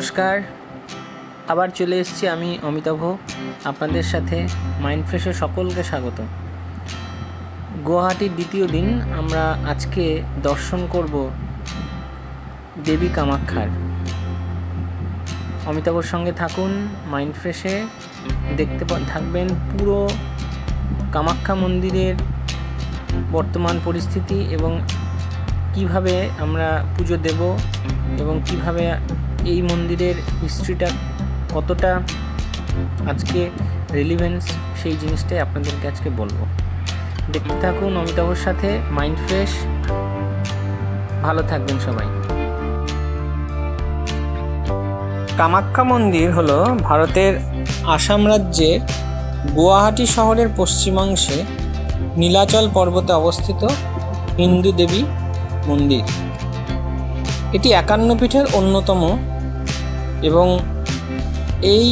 নমস্কার, আবার চলে এসেছি আমি অমিতাভ আপনাদের সাথে। মাইন্ডফ্রেশে সকলকে স্বাগত। গুয়াহাটির দ্বিতীয় দিন আমরা আজকে দর্শন করব দেবী কামাখ্যার। অমিতাভর সঙ্গে থাকুন, মাইন্ডফ্রেশে দেখতে থাকবেন পুরো কামাখ্যা মন্দিরের বর্তমান পরিস্থিতি এবং কিভাবে আমরা পুজো দেব এবং কিভাবে এই মন্দিরের হিস্ট্রিটা কতটা আজকে রিলিভেন্স, সেই জিনিসটাই আপনাদেরকে আজকে বলবো। দেখতে থাকুন অমিতাভর সাথে মাইন্ডফ্রেশ। ভালো থাকবেন সবাই। কামাখ্যা মন্দির হলো ভারতের আসাম রাজ্যের গুয়াহাটি শহরের পশ্চিমাংশে নীলাচল পর্বতে অবস্থিত হিন্দু দেবী মন্দির। এটি 51 পীঠের অন্যতম এবং এই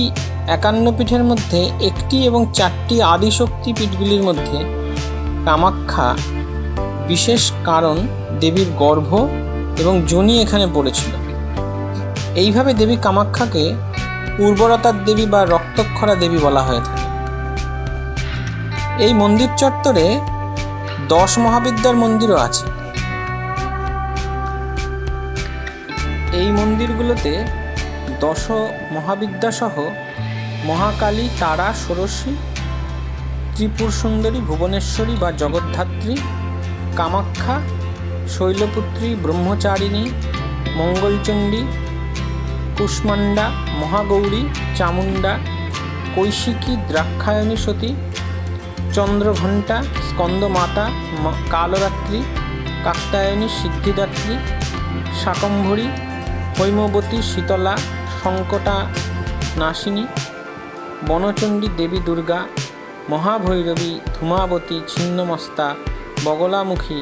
51 পীঠের মধ্যে একটি এবং 4টি আদিশক্তি পীঠগুলির মধ্যে কামাখ্যা বিশেষ, কারণ দেবীর গর্ভ এবং যোনি এখানে পড়েছিল। এইভাবে দেবী কামাখ্যাকে উর্বরতার দেবী বা রক্তক্ষরা দেবী বলা হয়ে থাকে। এই মন্দির চত্বরে 10 মহাবিদ্যার মন্দিরও আছে। এই মন্দিরগুলোতে 10 মহাবিদ্যা সহ মহাকালী, তারা, ষোড়শী, ত্রিপুর সুন্দরী, ভুবনেশ্বরী বা জগদ্ধাত্রী, কামাখ্যা, শৈলপুত্রী, ব্রহ্মচারিণী, মঙ্গলচণ্ডী, কুষ্মাণ্ডা, মহাগৌরী, চামুণ্ডা, কৈশিকী, দ্রাক্ষায়ণী সতী, চন্দ্রঘণ্টা, স্কন্দমাতা, কালরাত্রি, কাত্যায়নী, সিদ্ধিদাত্রী, শাকম্ভরী, হৈমবতী, শীতলা, সংকটা নাশিনী, বনচণ্ডী, দেবী দুর্গা, মহাভৈরবী, ধূমাবতী, ছিন্নমস্তা, বগলামুখী,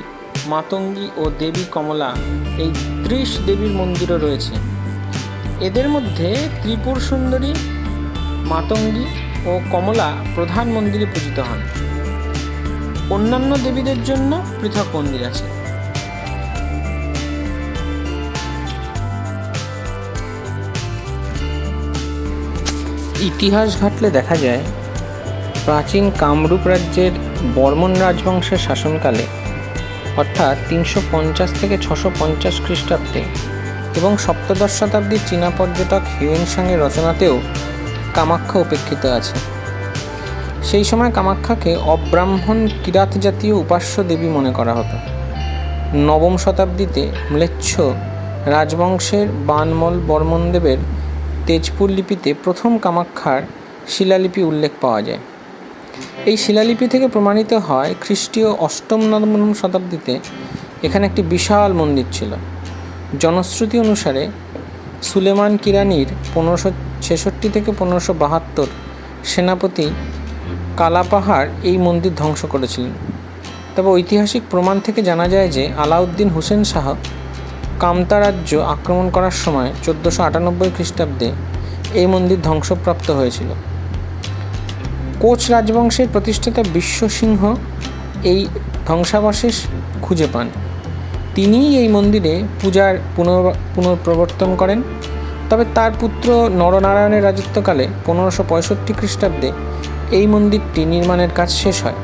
মাতঙ্গী ও দেবী কমলা, এই 30 দেবীর মন্দিরও রয়েছে। এদের মধ্যে ত্রিপুর সুন্দরী, মাতঙ্গী ও কমলা প্রধান মন্দিরে পূজিত হন। অন্যান্য দেবীদের জন্য পৃথক মন্দির আছে। ইতিহাস ঘাটলে দেখা যায়, প্রাচীন কামরূপ রাজ্যের বর্মন রাজবংশের শাসনকালে অর্থাৎ 350 থেকে 650 খ্রিস্টাব্দে এবং সপ্তদশ শতাব্দীর চীনা পর্যটক হিউয়েনসাংয়ের রচনাতেও কামাখ্যা উপেক্ষিত আছে। সেই সময় কামাখ্যাকে অব্রাহ্মণ কিরাত জাতীয় উপাস্য দেবী মনে করা হতো। নবম শতাব্দীতে ম্লেচ্ছ রাজবংশের বানমল বর্মনদেবের তেজপুর লিপিতে প্রথম কামাখ্যার শিলালিপি উল্লেখ পাওয়া যায়। এই শিলালিপি থেকে প্রমাণিত হয় খ্রিস্টীয় 8ম-9ম শতাব্দীতে এখানে একটি বিশাল মন্দির ছিল। জনশ্রুতি অনুসারে সুলেমান কিরানির 1566 থেকে 1572 সেনাপতি কালাপাহাড় এই মন্দির ধ্বংস করেছিলেন। তবে ঐতিহাসিক প্রমাণ থেকে জানা যায় যে আলাউদ্দিন হোসেন শাহ কামতা রাজ্য আক্রমণ করার সময় 1498 খ্রিস্টাব্দে এই মন্দির ধ্বংসপ্রাপ্ত হয়েছিল। কোচ রাজবংশের প্রতিষ্ঠাতা বিশ্বসিংহ এই ধ্বংসাবশেষ খুঁজে পান। তিনিই এই মন্দিরে পূজার পুনঃপ্রবর্তন করেন। তবে তার পুত্র নরনারায়ণের রাজত্বকালে 1565 খ্রিস্টাব্দে এই মন্দিরটি নির্মাণের কাজ শেষ হয়।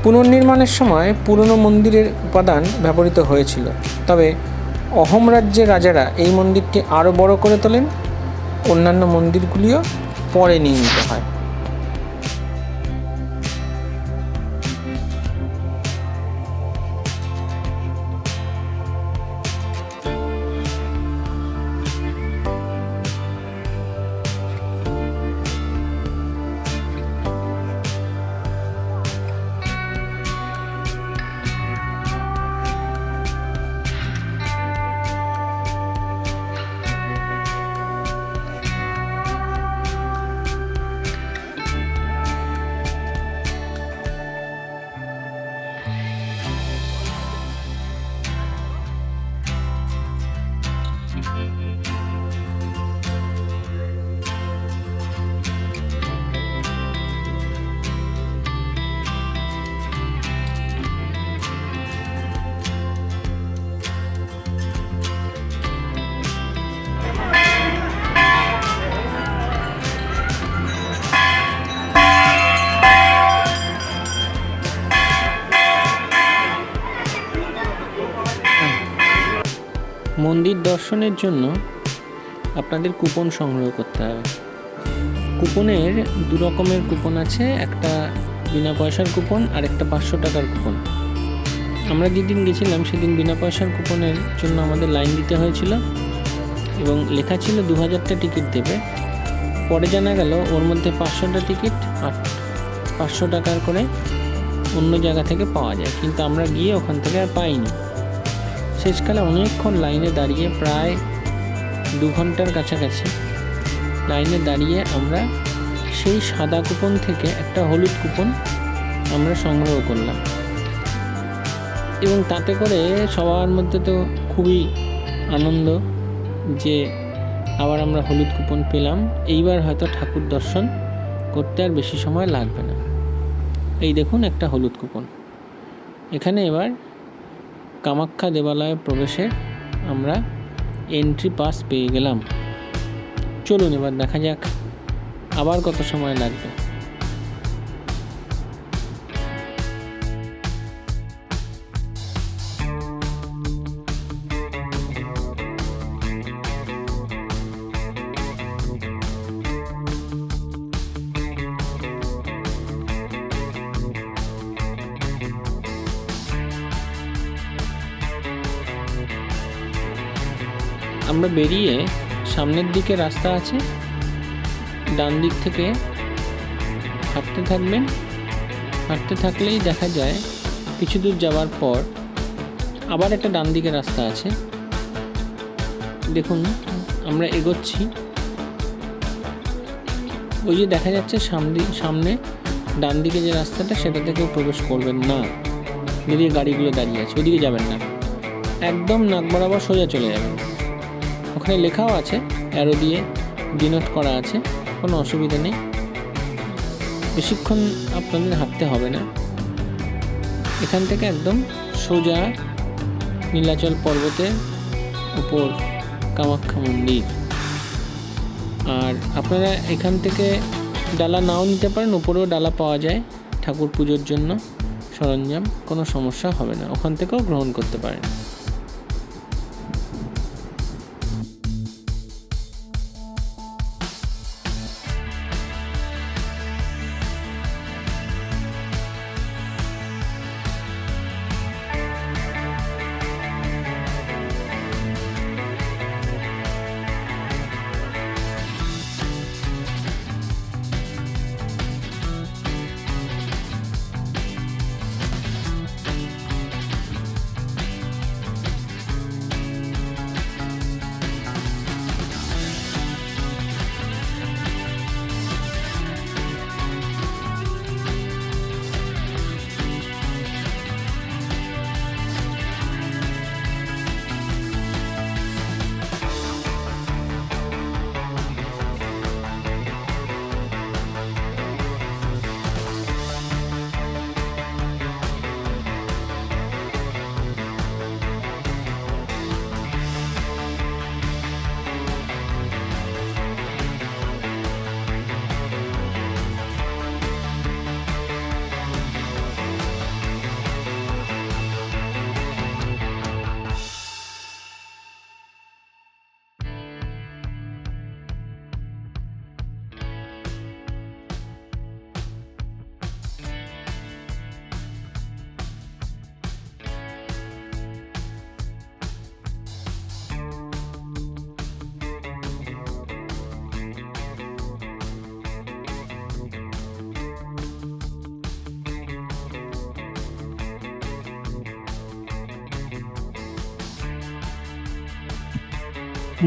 পুনর্নির্মাণের সময় পুরনো মন্দিরের উপাদান ব্যবহৃত হয়েছিল। তবে অহোম রাজ্যের রাজারা এই মন্দিরটি আরও বড় করে তোলেন। অন্যান্য মন্দিরগুলিও পরে নির্মিত হয়। মন্দির দর্শনের জন্য আপনাদের কুপন সংগ্রহ করতে হবে। কুপনের দু রকমের কুপন আছে, একটা বিনা পয়সার কুপন আর একটা 500 টাকার কুপন। আমরা যেদিন গেছিলাম সেদিন বিনা পয়সার কুপনের জন্য আমাদের লাইন দিতে হয়েছিল এবং লেখা ছিল 2000টা টিকিট দেবে। পরে জানা গেল ওর মধ্যে 500টা টিকিট আর 500 টাকার করে অন্য জায়গা থেকে পাওয়া যায়, কিন্তু আমরা গিয়ে ওখান থেকে আর পাইনি। শেষকালে অনেকক্ষণ লাইনে দাঁড়িয়ে, প্রায় 2 ঘন্টার কাছাকাছি লাইনে দাঁড়িয়ে আমরা সেই সাদা কুপন থেকে একটা হলুদ কুপন আমরা সংগ্রহ করলাম এবং তাতে করে সবার মধ্যে তো খুবই আনন্দ যে আবার আমরা হলুদ কুপন পেলাম, এইবার হয়তো ঠাকুর দর্শন করতে আর বেশি সময় লাগবে না। এই দেখুন একটা হলুদ কুপন। এখানে এবার কামাখ্যা দেবালয়ে প্রবেশের আমরা এন্ট্রি পাস পেয়ে গেলাম। চলুন এবার দেখা যাক আবার কত সময় লাগবে। আমরা বেরিয়ে সামনের দিকে রাস্তা আছে, ডান দিক থেকে হাঁটতে থাকবেন। হাঁটতে থাকলেই দেখা যায় কিছু দূর যাওয়ার পর আবার একটা ডান দিকে রাস্তা আছে। দেখুন আমরা এগোচ্ছি, ওই যে দেখা যাচ্ছে সামনে ডান দিকে যে রাস্তাটা, সেটা থেকেও প্রবেশ করবেন না। যেদিকে গাড়িগুলো দাঁড়িয়ে আছে ওইদিকে যাবেন না, একদম নাক বরাবর সোজা চলে যাবেন। ওখানে লেখাও আছে, অ্যারো দিয়ে ডিনোট করা আছে, কোনো অসুবিধা নেই। বেশিক্ষণ আপনাদের হাঁটতে হবে না। এখান থেকে একদম সোজা নীলাচল পর্বতের উপর কামাখ্যা মন্দির। আর আপনারা এখান থেকে ডালা নাও নিতে পারেন, উপরেও ডালা পাওয়া যায় ঠাকুর পুজোর জন্য সরঞ্জাম, কোনো সমস্যা হবে না, ওখান থেকেও গ্রহণ করতে পারেন।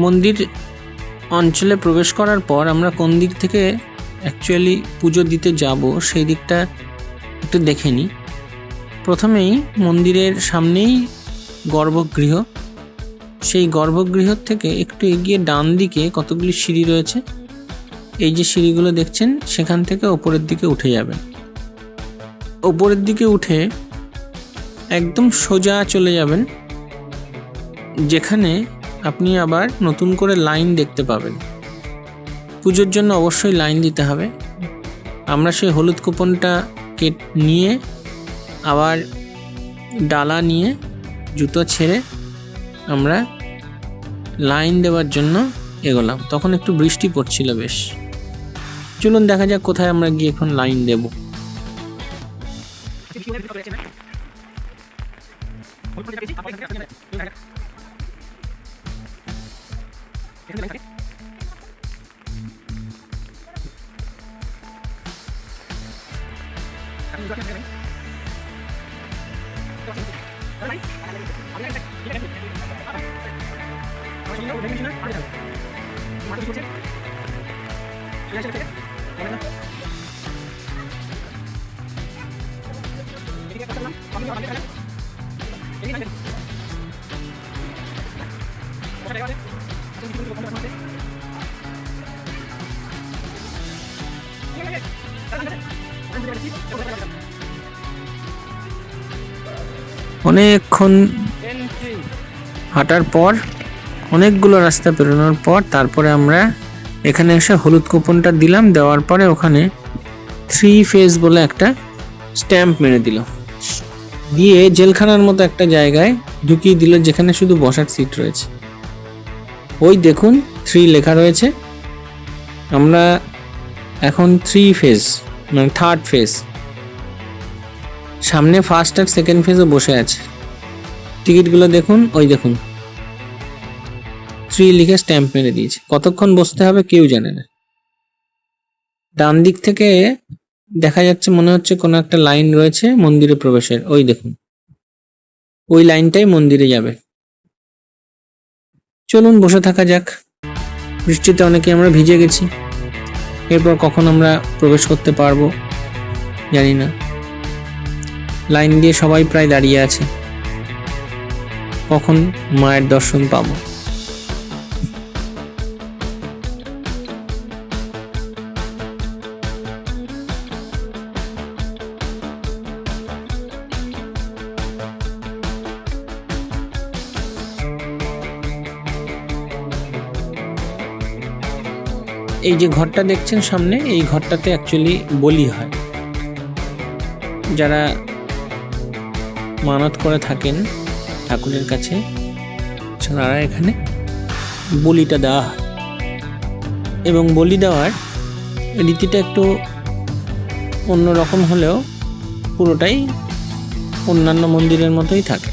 মন্দির অঞ্চলে প্রবেশ করার পর আমরা কোন দিক থেকে অ্যাকচুয়ালি পুজো দিতে যাব সেই দিকটা একটু দেখে নিই। প্রথমেই মন্দিরের সামনেই গর্ভগৃহ, সেই গর্ভগৃহ থেকে একটু এগিয়ে ডান দিকে কতগুলি সিঁড়ি রয়েছে, এই যে সিঁড়িগুলো দেখছেন সেখান থেকে ওপরের দিকে উঠে যাবেন। ওপরের দিকে উঠে একদম সোজা চলে যাবেন, যেখানে আপনি আবার নতুন করে লাইন দেখতে পাবেন। পুজোর জন্য অবশ্যই লাইন দিতে হবে। আমরা সেই হলুদ কুপনটা নিয়ে আবার ডালা নিয়ে জুতো ছেড়ে আমরা লাইন দেওয়ার জন্য এগোলাম। তখন একটু বৃষ্টি পড়ছিল বেশ। চলুন দেখা যাক কোথায় আমরা গিয়ে এখন লাইন দেব। অনেকক্ষণ হাঁটার পর, অনেকগুলো রাস্তা পেরোনোর পর তারপরে আমরা এখানে এসে হলুদ কুপনটা দিলাম। দেওয়ার পরে ওখানে 3 ফেজ বলে একটা স্ট্যাম্প মেরে দিল, দিয়ে জেলখানার মতো একটা জায়গায় ঢুকিয়ে দিল যেখানে শুধু বসার সিট রয়েছে। ওই দেখুন 3 লেখা রয়েছে। আমরা এখন 3 ফেজ মানে 3rd ফেজ, সামনে ফার্স্ট আর সেকেন্ড ফেজও বসে আছে। টিকিটগুলো দেখুন, ওই দেখুন 3 লিখে স্ট্যাম্প মেরে দিয়েছে। কতক্ষণ বসতে হবে কেউ জানে না। ডান দিক থেকে দেখা যাচ্ছে, মনে হচ্ছে কোনো একটা লাইন রয়েছে মন্দিরে প্রবেশের। ওই দেখুন, ওই লাইনটাই মন্দিরে যাবে। চলুন বসে থাকা যাক। বৃষ্টিতে অনেকে আমরা ভিজে গেছি। এরপর কখন আমরা প্রবেশ করতে পারবো জানি না। লাইন দিয়ে সবাই প্রায় দাঁড়িয়ে আছে, কখন মায়ের দর্শন পাবো। এই যে ঘরটা দেখছেন সামনে, এই ঘরটাতে অ্যাকচুয়ালি বলি হয়। যারা মানত করে থাকেন ঠাকুরের কাছে, তারা এখানে বলিটা দেওয়া হয়। এবং বলি দেওয়ার রীতিটা একটু অন্যরকম হলেও পুরোটাই অন্যান্য মন্দিরের মতোই থাকে।